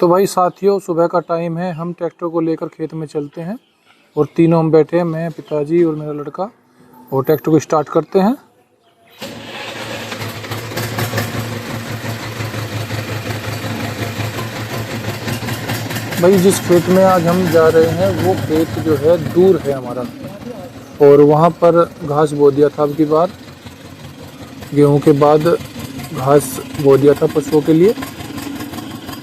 तो भाई साथियों, सुबह का टाइम है। हम ट्रैक्टर को लेकर खेत में चलते हैं और तीनों हम बैठे हैं, मैं, पिताजी और मेरा लड़का, और ट्रैक्टर को स्टार्ट करते हैं। भाई जिस खेत में आज हम जा रहे हैं वो खेत जो है दूर है हमारा, और वहाँ पर घास बो दिया था। अब की बार गेहूं के बाद घास बो दिया था पशुओं के लिए,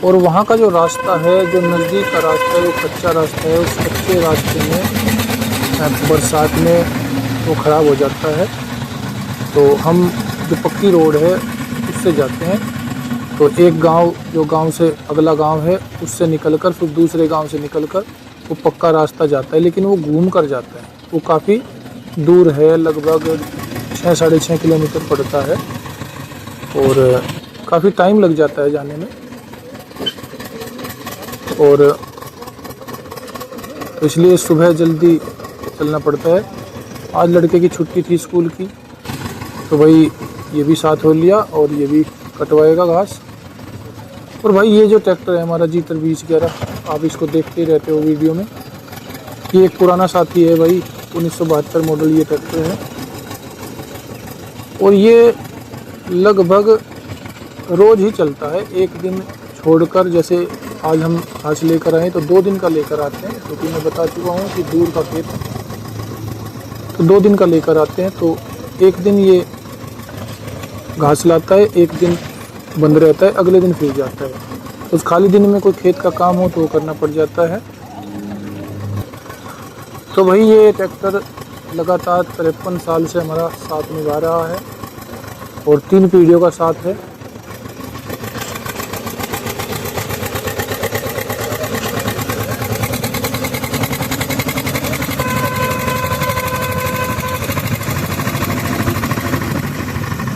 और वहाँ का जो रास्ता है, जो नज़दीक का रास्ता है, वो कच्चा रास्ता है। उस कच्चे रास्ते में बरसात में वो ख़राब हो जाता है, तो हम जो पक्की रोड है उससे जाते हैं। तो एक गांव, जो गांव से अगला गांव है, उससे निकलकर फिर दूसरे गांव से निकलकर वो पक्का रास्ता जाता है, लेकिन वो घूम कर जाता है। वो काफ़ी दूर है, लगभग 6-6.5 किलोमीटर पड़ता है, और काफ़ी टाइम लग जाता है जाने में। और इसलिए सुबह जल्दी चलना पड़ता है। आज लड़के की छुट्टी थी स्कूल की, तो भाई ये भी साथ हो लिया और ये भी कटवाएगा घास। और भाई ये जो ट्रैक्टर है हमारा G-Ter 2011, आप इसको देखते ही रहते हो वीडियो में। ये एक पुराना साथी है भाई, 1972 मॉडल ये ट्रैक्टर है, और ये लगभग रोज़ ही चलता है। एक दिन छोड़कर, जैसे आज हम घास लेकर आए तो 2 दिन का लेकर आते हैं, क्योंकि मैं बता चुका हूँ कि दूर का खेत है, तो 2 दिन का लेकर आते हैं। तो एक दिन ये घास लाता है, एक दिन बंद रहता है, अगले दिन फिर जाता है। उस खाली दिन में कोई खेत का काम हो तो वो करना पड़ जाता है। तो भाई ये ट्रैक्टर लगातार 53 साल से हमारा साथ निभा रहा है, और 3 पीढ़ियों का साथ है।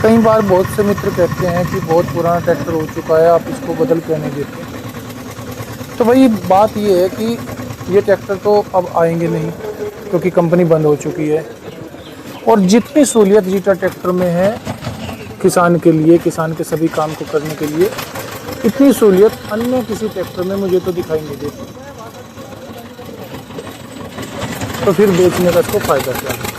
कई बार बहुत से मित्र कहते हैं कि बहुत पुराना ट्रैक्टर हो चुका है, आप इसको बदल क्यों नहीं देते। तो भाई बात ये है कि ये ट्रैक्टर तो अब आएंगे नहीं, क्योंकि कंपनी बंद हो चुकी है। और जितनी सहूलियत G-Ter ट्रैक्टर में है किसान के लिए, किसान के सभी काम को करने के लिए, इतनी सहूलियत अन्य किसी ट्रैक्टर में मुझे तो दिखाई नहीं देती। तो फिर बेचने का इसको फ़ायदा क्या है।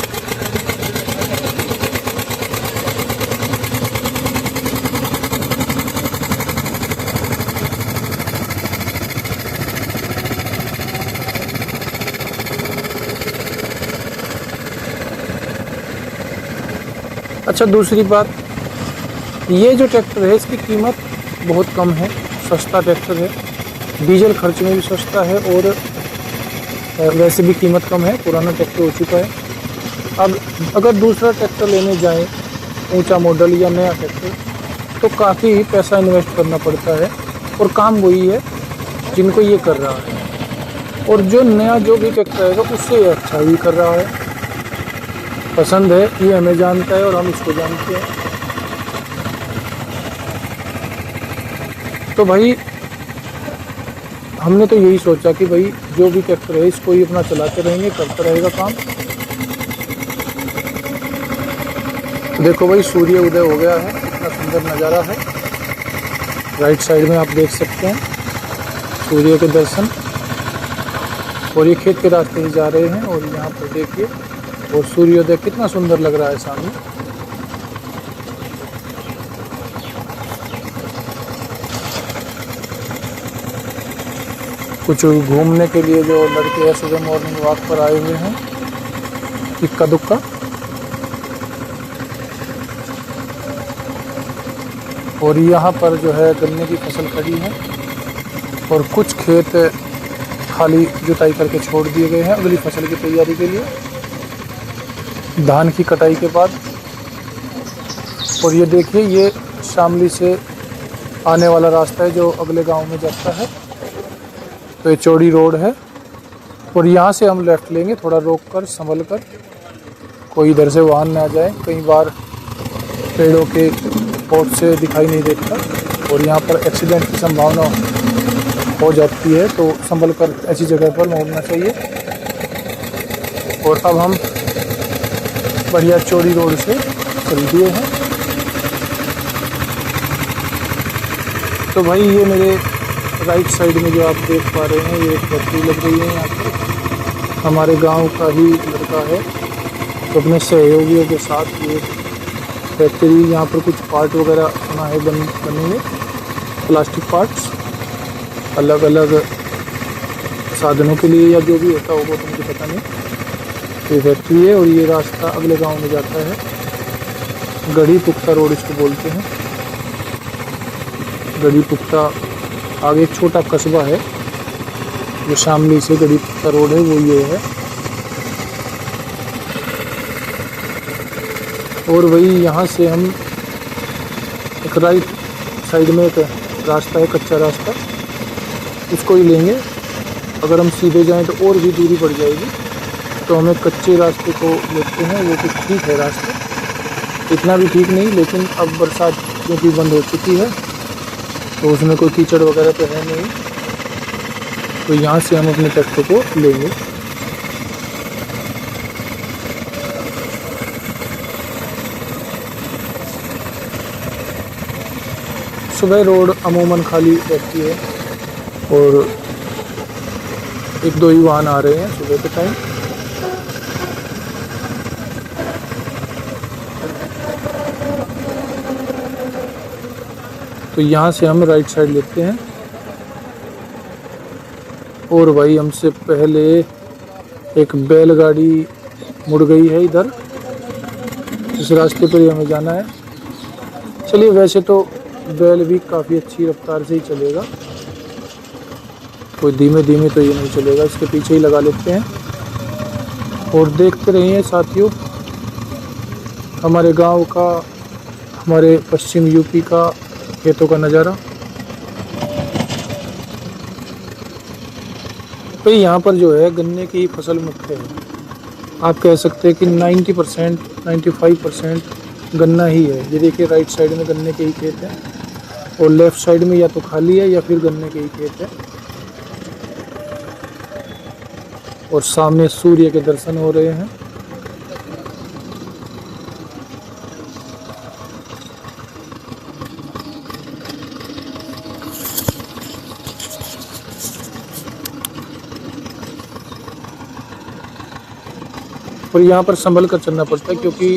अच्छा, दूसरी बात, ये जो ट्रैक्टर है इसकी कीमत बहुत कम है, सस्ता ट्रैक्टर है, डीजल खर्च में भी सस्ता है, और वैसे भी कीमत कम है, पुराना ट्रैक्टर हो चुका है। अब अगर दूसरा ट्रैक्टर लेने जाएं, ऊंचा मॉडल या नया ट्रैक्टर, तो काफ़ी पैसा इन्वेस्ट करना पड़ता है, और काम वही है जिनको ये कर रहा है। और जो नया जो भी ट्रैक्टर आएगा उससे अच्छा ही कर रहा है, पसंद है, ये हमें जानता है और हम इसको जानते हैं। तो भाई हमने तो यही सोचा कि भाई जो भी ट्रैक्टर है इसको ही अपना चलाते रहेंगे, करता रहेगा काम। देखो भाई, सूर्य उदय हो गया है, इतना सुंदर नज़ारा है। राइट साइड में आप देख सकते हैं सूर्य के दर्शन, और ये खेत के रास्ते ही जा रहे हैं, और यहाँ पर देखिए, और सूर्योदय कितना सुंदर लग रहा है सामने। कुछ घूमने के लिए जो लड़के हैं सुबह मॉर्निंग वॉक पर आए हुए हैं, इक्का दुक्का। और यहाँ पर जो है गन्ने की फसल खड़ी है, और कुछ खेत खाली जुताई करके छोड़ दिए गए हैं अगली फसल की तैयारी के लिए, धान की कटाई के बाद। और ये देखिए, ये शामली से आने वाला रास्ता है जो अगले गांव में जाता है। तो ये चौड़ी रोड है, और यहाँ से हम लेफ़्ट लेंगे, थोड़ा रोक कर संभल कर, कोई इधर से वाहन ना आ जाए। कई बार पेड़ों के पोट से दिखाई नहीं देता, और यहाँ पर एक्सीडेंट की संभावना हो जाती है, तो संभल कर ऐसी जगह पर मोड़ना चाहिए। और अब हम बढ़िया चौड़ी रोड से चल दिए हैं। तो भाई ये मेरे राइट साइड में जो आप देख पा रहे हैं, ये एक फैक्ट्री लग रही है यहाँ पर। हमारे गांव का ही लड़का है, तो अपने सहयोगियों के साथ ये फैक्ट्री, यहाँ पर कुछ पार्ट वगैरह बना है, बनेंगे प्लास्टिक पार्ट्स अलग अलग साधनों के लिए, या जो भी होता होगा तो मुझे पता नहीं। ये फैक्ट्री है और ये रास्ता अगले गांव में जाता है। गढ़ी पुख्ता रोड इसको बोलते हैं। गढ़ी पुख्ता आगे एक छोटा कस्बा है जो शामली से गढ़ी पुख्ता रोड है, वो ये है। और वही यहाँ से हम एक राइट साइड में एक रास्ता है, कच्चा रास्ता, उसको ही लेंगे। अगर हम सीधे जाएं तो और भी दूरी पड़ जाएगी, तो हमें कच्चे रास्ते को लेते हैं। वो कुछ ठीक है रास्ता, इतना भी ठीक नहीं, लेकिन अब बरसात क्योंकि बंद हो चुकी है तो उसमें कोई कीचड़ वगैरह तो है नहीं, तो यहाँ से हम अपने ट्रैक्टर को लेंगे। सुबह रोड अमूमन खाली रहती है और एक दो ही वाहन आ रहे हैं सुबह के टाइम। तो यहाँ से हम राइट साइड लेते हैं। और भाई हमसे पहले एक बैलगाड़ी मुड़ गई है इधर, इस रास्ते पर ही हमें जाना है। चलिए, वैसे तो बैल भी काफ़ी अच्छी रफ्तार से ही चलेगा, कोई धीमे धीमे तो ये नहीं चलेगा, इसके पीछे ही लगा लेते हैं। और देखते रहिए साथियों, हमारे गांव का, हमारे पश्चिम यूपी का खेतों का नज़ारा। तो यहाँ पर जो है गन्ने की फसल मुख्य है। आप कह सकते हैं कि 90% 95% गन्ना ही है। ये देखिए, राइट साइड में गन्ने के ही खेत हैं और लेफ़्ट साइड में या तो खाली है या फिर गन्ने के ही खेत है। और सामने सूर्य के दर्शन हो रहे हैं। और यहाँ पर संभल कर चलना पड़ता है क्योंकि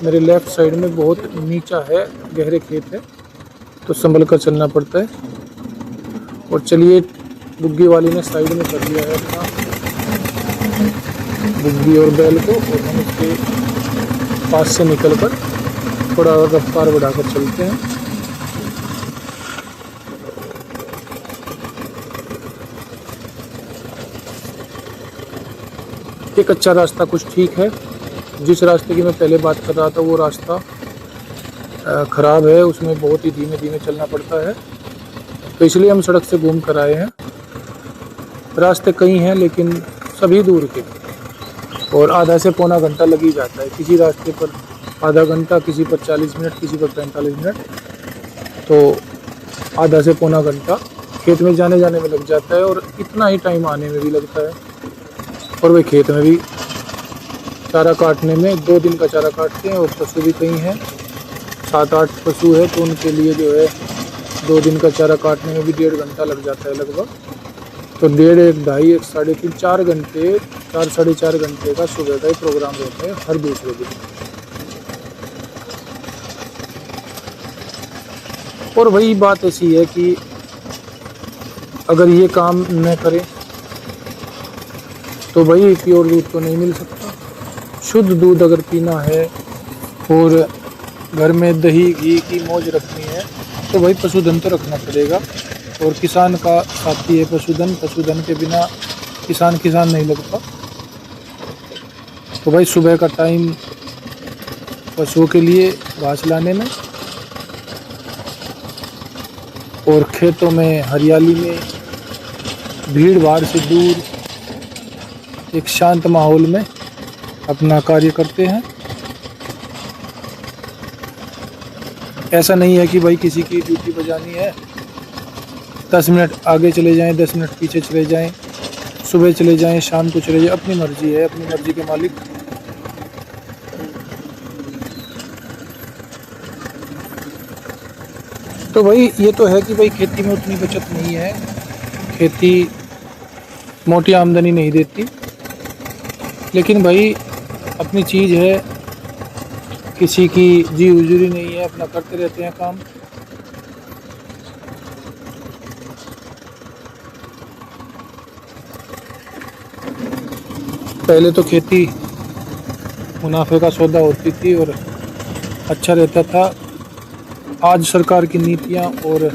मेरे लेफ़्ट साइड में बहुत नीचा है, गहरे खेत है, तो संभल कर चलना पड़ता है। और चलिए, बुग्गी वाली ने साइड में कर दिया है अपना बुग्गी और बैल को, और हम उसके पास से निकलकर थोड़ा रफ्तार बढ़ाकर चलते हैं। ये कच्चा रास्ता कुछ ठीक है। जिस रास्ते की मैं पहले बात कर रहा था वो रास्ता ख़राब है, उसमें बहुत ही धीमे धीमे चलना पड़ता है, तो इसलिए हम सड़क से घूम कर आए हैं। रास्ते कई हैं लेकिन सभी दूर के, और आधा से पौना घंटा लग ही जाता है। किसी रास्ते पर आधा घंटा, किसी पर 40 मिनट, किसी पर 45 मिनट, तो आधा से पौना घंटा खेत में जाने में लग जाता है। और इतना ही टाइम आने में भी लगता है। और वे खेत में भी चारा काटने में 2 दिन का चारा काटते हैं, और पशु भी कई हैं, 7-8 पशु है, तो उनके लिए जो है 2 दिन का चारा काटने में भी 1.5 घंटा लग जाता है लगभग। तो 1.5, 1, 2.5, 1, 3.5, 4 घंटे, 4 साढ़े 4 घंटे का सुबह का ही प्रोग्राम रहता है हर दूसरे दिन। और वही बात ऐसी है कि अगर ये काम न करें तो भाई प्योर दूध तो नहीं मिल सकता। शुद्ध दूध अगर पीना है और घर में दही घी की मौज रखनी है तो भाई पशुधन तो रखना पड़ेगा। और किसान का साथी है पशुधन, पशुधन के बिना किसान नहीं लगता। तो भाई सुबह का टाइम पशुओं के लिए घास लाने में, और खेतों में हरियाली में भीड़ भाड़ से दूर एक शांत माहौल में अपना कार्य करते हैं। ऐसा नहीं है कि भाई किसी की ड्यूटी बजानी है, 10 मिनट आगे चले जाएं, 10 मिनट पीछे चले जाएं, सुबह चले जाएं, शाम को चले जाएं, अपनी मर्जी है, अपनी मर्जी के मालिक। तो भाई ये तो है कि भाई खेती में उतनी बचत नहीं है खेती मोटी आमदनी नहीं देती, लेकिन भाई अपनी चीज़ है, किसी की जी उजूरी नहीं है, अपना करते रहते हैं काम। पहले तो खेती मुनाफे का सौदा होती थी और अच्छा रहता था। आज सरकार की नीतियां और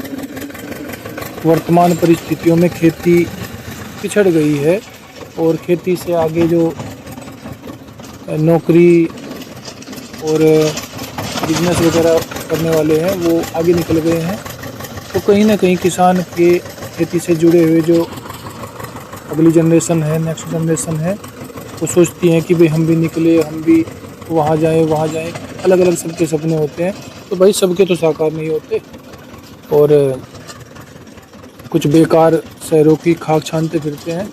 वर्तमान परिस्थितियों में खेती पिछड़ गई है और खेती से आगे जो नौकरी और बिजनेस वगैरह करने वाले हैं वो आगे निकल गए हैं। तो कहीं ना कहीं किसान के खेती से जुड़े हुए जो अगली जनरेशन है, नेक्स्ट जनरेशन है, वो सोचती हैं कि भाई हम भी निकले, हम भी वहाँ जाएं। अलग अलग सबके सपने होते हैं, तो भाई सबके तो साकार नहीं होते और कुछ बेकार शहरों की खाक छानते फिरते हैं।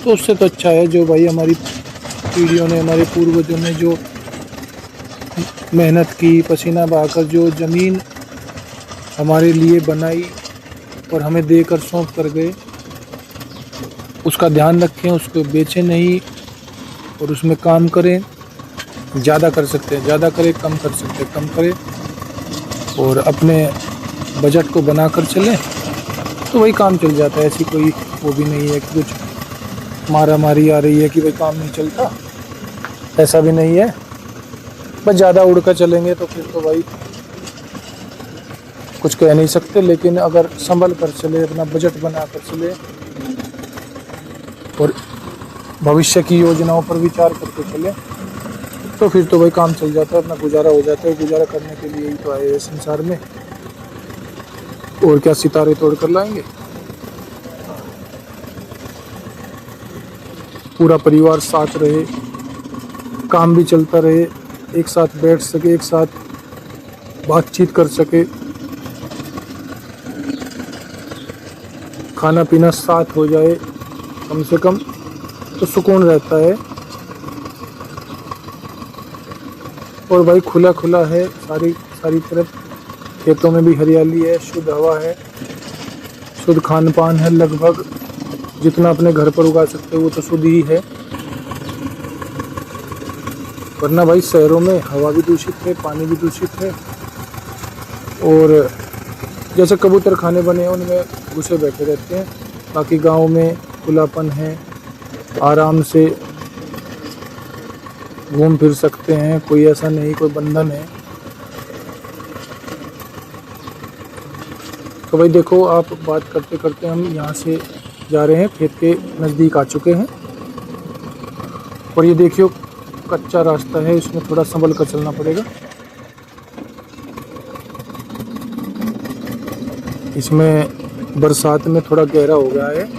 तो उससे तो अच्छा है जो भाई हमारी पीढ़ियों ने, हमारे पूर्वजों ने जो मेहनत की, पसीना बहाकर जो ज़मीन हमारे लिए बनाई और हमें देकर सौंप कर गए, उसका ध्यान रखें, उसको बेचें नहीं और उसमें काम करें। ज़्यादा कर सकते हैं ज़्यादा करें, कम कर सकते हैं कम करें और अपने बजट को बना कर चलें तो वही काम चल जाता है। ऐसी कोई वो भी नहीं है कि कुछ मारा मारी आ रही है कि भाई काम नहीं चलता, ऐसा भी नहीं है। बस ज़्यादा उड़ कर चलेंगे तो फिर तो भाई कुछ कह नहीं सकते, लेकिन अगर संभल कर चले, अपना बजट बना कर चले और भविष्य की योजनाओं पर विचार करके चले तो फिर तो भाई काम चल जाता है, अपना गुजारा हो जाता है। गुजारा करने के लिए ही तो आए हैं संसार में, और क्या सितारे तोड़ कर लाएंगे। पूरा परिवार साथ रहे, काम भी चलता रहे, एक साथ बैठ सके, एक साथ बातचीत कर सके, खाना पीना साथ हो जाए कम से कम, तो सुकून रहता है। और भाई खुला खुला है सारी तरफ, खेतों में भी हरियाली है, शुद्ध हवा है, शुद्ध खान पान है। लगभग जितना अपने घर पर उगा सकते हो वो तो शुद्ध ही है, वरना भाई शहरों में हवा भी दूषित है, पानी भी दूषित है और जैसे कबूतर खाने बने हैं उनमें घुसे बैठे रहते हैं। बाकी गांव में खुलापन है, आराम से घूम फिर सकते हैं, कोई ऐसा नहीं, कोई बंधन है। तो भाई देखो, आप बात करते करते हम यहाँ से जा रहे हैं, खेत के नज़दीक आ चुके हैं और ये देखियो कच्चा रास्ता है, इसमें थोड़ा संभल कर चलना पड़ेगा। इसमें बरसात में थोड़ा गहरा हो गया है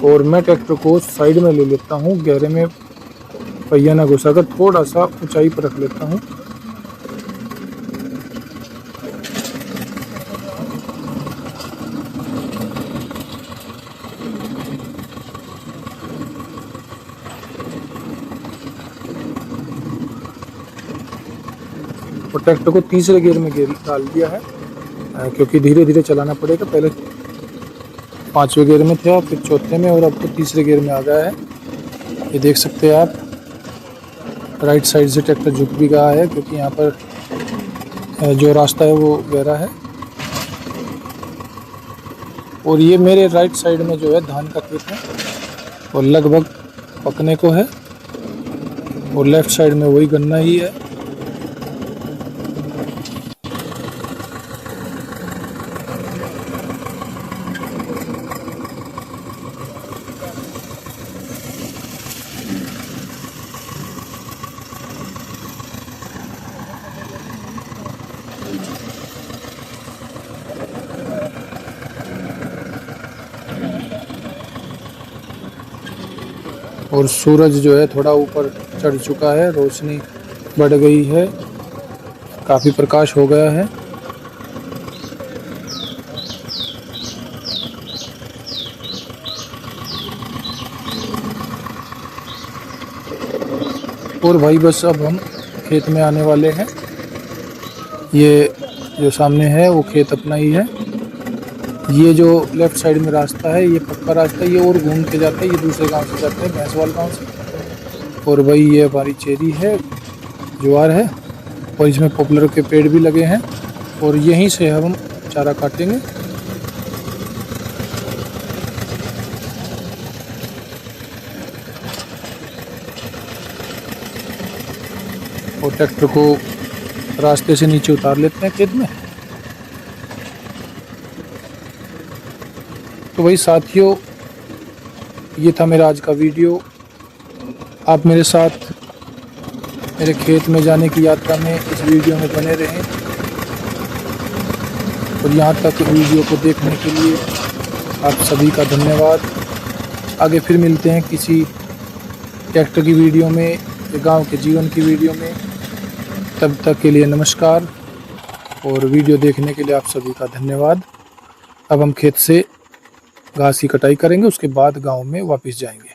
और मैं ट्रैक्टर को साइड में ले लेता हूँ, गहरे में पहिया ना घुसाकर थोड़ा सा ऊंचाई पर रख लेता हूँ। और ट्रैक्टर को तीसरे गियर में डाल दिया है क्योंकि धीरे धीरे चलाना पड़ेगा। पहले 5वें गियर में थे, फिर चौथे में और अब तो तीसरे गियर में आ गया है। ये देख सकते हैं आप, राइट साइड से ट्रैक्टर झुक भी गया है क्योंकि यहाँ पर जो रास्ता है वो गहरा है। और ये मेरे राइट साइड में जो है धान का खेत है और लगभग पकने को है, और लेफ्ट साइड में वही गन्ना ही है। और सूरज जो है थोड़ा ऊपर चढ़ चुका है, रोशनी बढ़ गई है, काफ़ी प्रकाश हो गया है। और भाई बस अब हम खेत में आने वाले हैं। ये जो सामने है वो खेत अपना ही है। ये जो लेफ्ट साइड में रास्ता है ये पक्का रास्ता है, ये और घूम के जाता है, ये दूसरे गांव से जाता है, भैंसवाल गांव से। और भाई ये हमारी चेरी है, ज्वार है, और इसमें पॉपुलर के पेड़ भी लगे हैं, और यहीं से हम चारा काटेंगे। और ट्रैक्टर को रास्ते से नीचे उतार लेते हैं खेत में। तो वही साथियों, ये था मेरा आज का वीडियो। आप मेरे साथ मेरे खेत में जाने की यात्रा में इस वीडियो में बने रहें, और यहाँ तक वीडियो को देखने के लिए आप सभी का धन्यवाद। आगे फिर मिलते हैं किसी ट्रैक्टर की वीडियो में या गांव के जीवन की वीडियो में। तब तक के लिए नमस्कार, और वीडियो देखने के लिए आप सभी का धन्यवाद। अब हम खेत से घास की कटाई करेंगे, उसके बाद गांव में वापस जाएंगे।